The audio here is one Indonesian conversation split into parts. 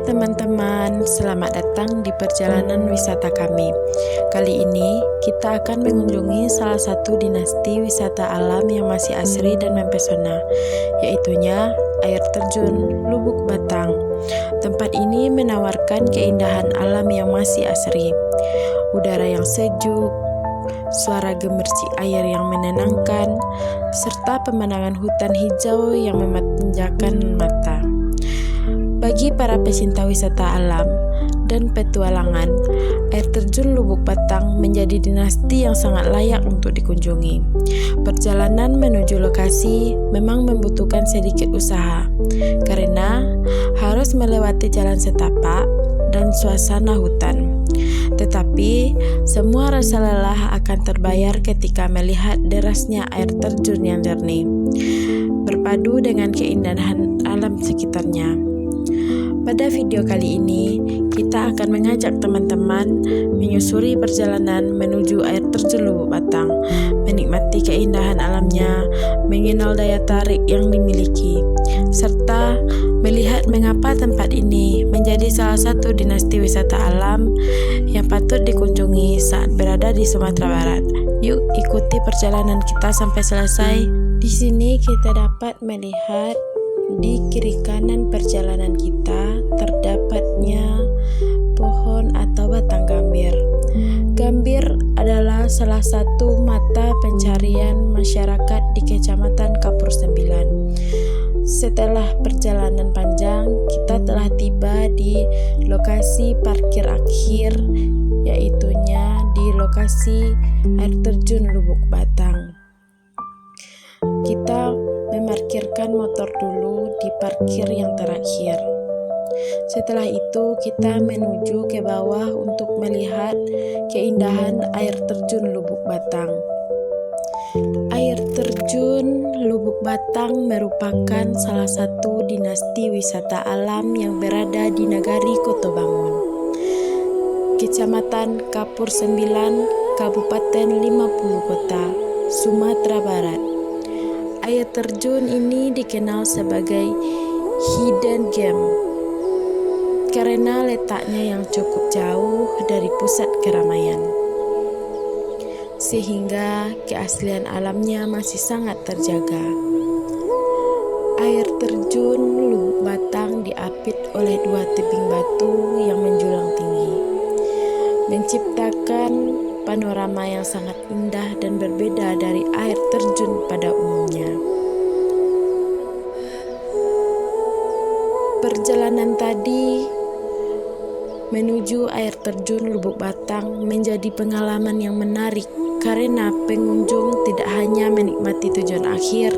teman-teman, selamat datang di perjalanan wisata kami. Kali ini kita akan mengunjungi salah satu dinasti wisata alam yang masih asri dan mempesona, yaitunya air terjun Lubuk Batang. Tempat ini menawarkan keindahan alam yang masih asri, udara yang sejuk, suara gemercik air yang menenangkan, serta pemandangan hutan hijau yang memanjakan mata. Bagi para pecinta wisata alam dan petualangan, air terjun Lubuk Batang menjadi dinasti yang sangat layak untuk dikunjungi. Perjalanan menuju lokasi memang membutuhkan sedikit usaha, karena harus melewati jalan setapak dan suasana hutan. Tetapi, semua rasa lelah akan terbayar ketika melihat derasnya air terjun yang jernih, berpadu dengan keindahan alam sekitarnya. Pada video kali ini, kita akan mengajak teman-teman menyusuri perjalanan menuju air terjun Lubuk Batang, menikmati keindahan alamnya, mengenal daya tarik yang dimiliki, serta melihat mengapa tempat ini menjadi salah satu dinasti wisata alam yang patut dikunjungi saat berada di Sumatera Barat. Yuk ikuti perjalanan kita sampai selesai. Di sini kita dapat melihat di kiri kanan perjalanan kita terdapatnya pohon atau batang gambir. Gambir adalah salah satu mata pencarian masyarakat di Kecamatan Kapur 9. Setelah perjalanan panjang, kita telah tiba di lokasi parkir akhir, yaitunya di lokasi air terjun Lubuk Batang. Kita memarkirkan motor dulu di parkir yang terakhir. Setelah itu kita menuju ke bawah untuk melihat keindahan air terjun Lubuk Batang. Air terjun Lubuk Batang merupakan salah satu dinasti wisata alam yang berada di Nagari Kotobangun, Kecamatan Kapur 9, Kabupaten 50 Kota, Sumatera Barat. Air terjun ini dikenal sebagai hidden gem karena letaknya yang cukup jauh dari pusat keramaian, sehingga keaslian alamnya masih sangat terjaga. Air terjun Lubuk Batang diapit oleh dua tebing batu yang menjulang tinggi, menciptakan panorama yang sangat indah dan berbeda dari air terjun pada umumnya. Perjalanan tadi menuju air terjun Lubuk Batang menjadi pengalaman yang menarik karena pengunjung tidak hanya menikmati tujuan akhir,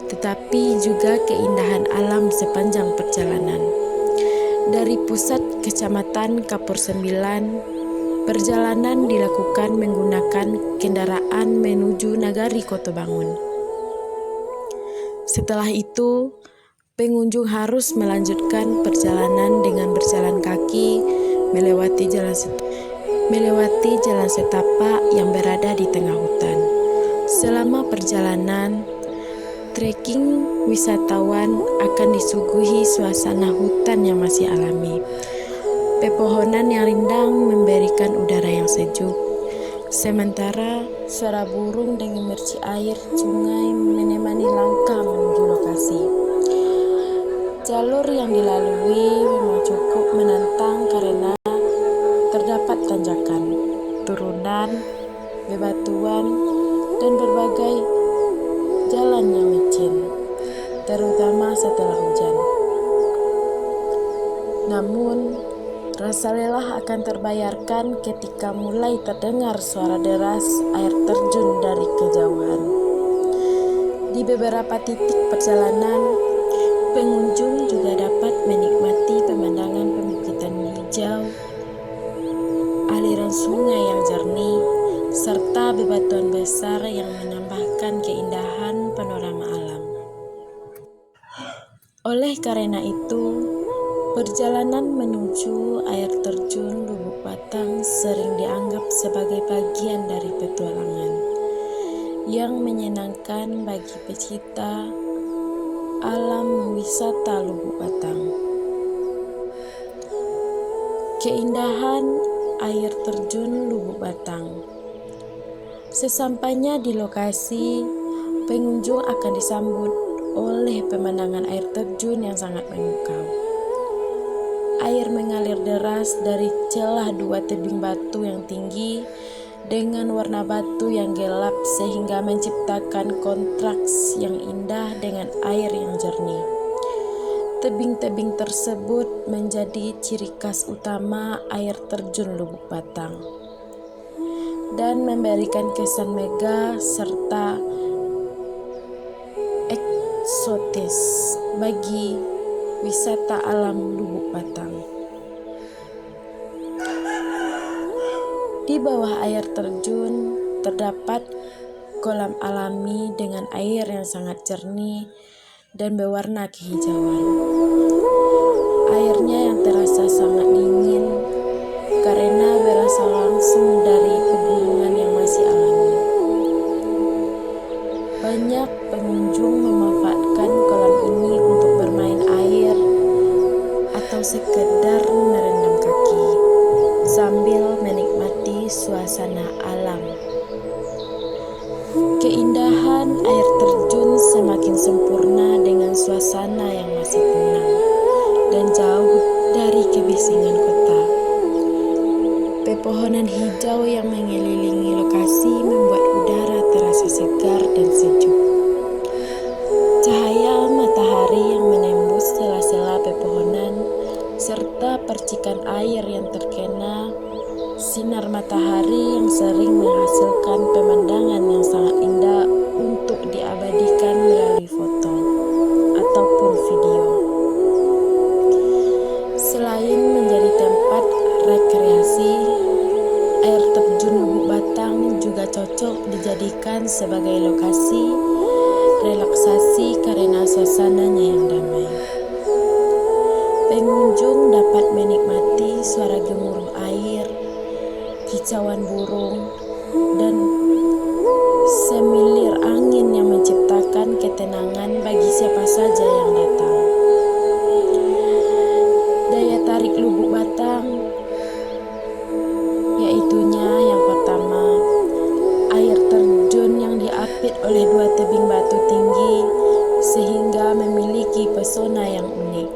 tetapi juga keindahan alam sepanjang perjalanan. Dari pusat Kecamatan Kapur 9, perjalanan dilakukan menggunakan kendaraan menuju Nagari Kotobangun. Setelah itu, pengunjung harus melanjutkan perjalanan dengan berjalan kaki melewati jalan setapak yang berada di tengah hutan. Selama perjalanan, trekking wisatawan akan disuguhi suasana hutan yang masih alami. Pepohonan yang rindang memberikan udara yang sejuk, sementara suara burung dan gemercik air sungai menemani langkah menuju lokasi. Jalur yang dilalui memang cukup menantang karena terdapat tanjakan, turunan, bebatuan, dan berbagai jalan yang licin, terutama setelah hujan. Namun, rasa lelah akan terbayarkan ketika mulai terdengar suara deras air terjun dari kejauhan. Di beberapa titik perjalanan, pengunjung juga dapat menikmati pemandangan perbukitan hijau, aliran sungai yang jernih, serta bebatuan besar yang menambahkan keindahan panorama alam. Oleh karena itu, perjalanan menuju air terjun Lubuk Batang sering dianggap sebagai bagian dari petualangan yang menyenangkan bagi pecinta alam wisata Lubuk Batang. Keindahan air terjun Lubuk Batang. Sesampainya di lokasi, pengunjung akan disambut oleh pemandangan air terjun yang sangat memukau. Air mengalir deras dari celah dua tebing batu yang tinggi dengan warna batu yang gelap sehingga menciptakan kontras yang indah dengan air yang jernih. Tebing-tebing tersebut menjadi ciri khas utama air terjun Lubuk Batang dan memberikan kesan megah serta eksotis bagi wisata alam Lubuk Batang. Di bawah air terjun terdapat kolam alami dengan air yang sangat jernih dan berwarna kehijauan. Airnya yang terasa sangat dingin karena berasal langsung dari pegunungan yang masih alami. Banyak pengunjung memanfaatkan kolam ini untuk bermain air atau sekedar merendam kaki sambil menikmati suasana alam. Keindahan air terjun semakin sempurna dengan suasana yang masih tenang dan jauh dari kebisingan kota. Pepohonan hijau yang mengelilingi lokasi membuat udara terasa segar dan sejuk. Cahaya matahari yang menembus sela-sela pepohonan serta percikan air yang terkena sinar matahari yang sering menghasilkan pemandangan yang sangat indah untuk diabadikan melalui foto ataupun video. Selain menjadi tempat rekreasi, air terjun Lubuk Batang juga cocok dijadikan sebagai lokasi relaksasi karena suasananya yang damai. Pengunjung dapat menikmati suara gemuruh air, kicauan burung, dan semilir angin yang menciptakan ketenangan bagi siapa saja yang datang. Daya tarik Lubuk Batang yaitunya yang pertama, air terjun yang diapit oleh dua tebing batu tinggi sehingga memiliki pesona yang unik.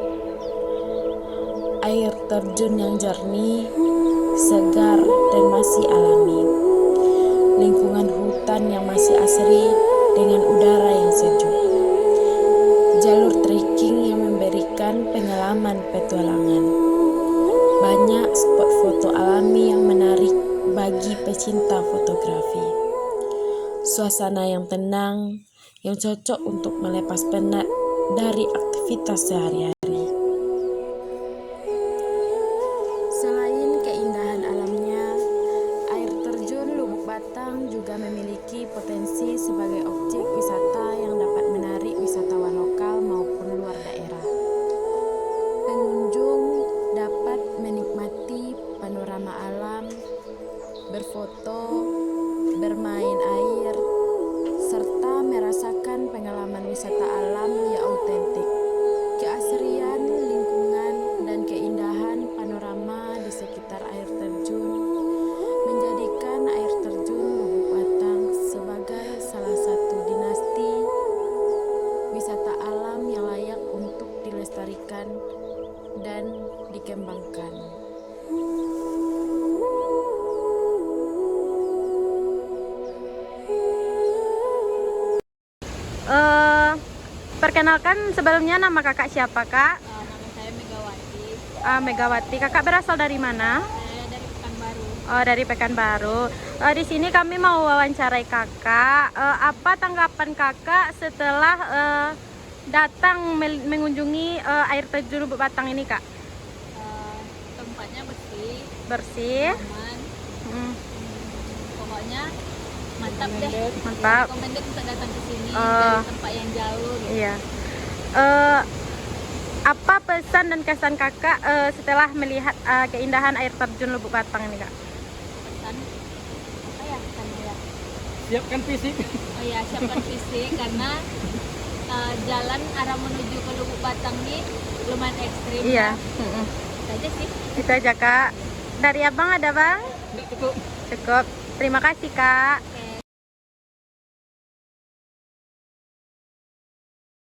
Air terjun yang jernih, segar, dan masih alami. Lingkungan hutan yang masih asri dengan udara yang sejuk. Jalur trekking yang memberikan pengalaman petualangan. Banyak spot foto alami yang menarik bagi pecinta fotografi. Suasana yang tenang yang cocok untuk melepas penat dari aktivitas sehari-hari. Selain keindahan alamnya, air terjun Lubuk Batang juga memiliki potensi sebagai objek wisata yang dapat menarik wisatawan lokal maupun luar daerah. Pengunjung dapat menikmati panorama alam, berfoto, bermain air, serta merasakan pengalaman wisata alam yang autentik. Keasrian lingkungan dan keindahan panorama di sekitar air terjun menjadikan air terjun Lubuk Batang sebagai salah satu dinasti wisata alam yang layak untuk dilestarikan dan dikembangkan. Perkenalkan sebelumnya nama kakak siapa kak? Nama saya Megawati. Megawati. Kakak berasal dari mana? Saya dari Pekanbaru. Oh, dari Pekanbaru. Di sini kami mau wawancarai kakak. Apa tanggapan kakak setelah datang mengunjungi air terjun Lubuk Batang ini kak? Tempatnya bersih, Bersih. aman. Pokoknya mantap deh. Mantap. Recommended untuk datang ke sini Oh. dari tempat yang jauh. Gitu. Iya. Apa pesan dan kesan kakak setelah melihat keindahan air terjun Lubuk Batang ini kak? Pesan apa ya? Pesannya ya? Siapkan fisik. Oh ya, siapkan fisik karena jalan arah menuju ke Lubuk Batang ini lumayan ekstrim. Iya. Ya. Itu aja sih. Itu aja kak. Dari abang ada bang? Nggak cukup. Cukup. Terima kasih kak.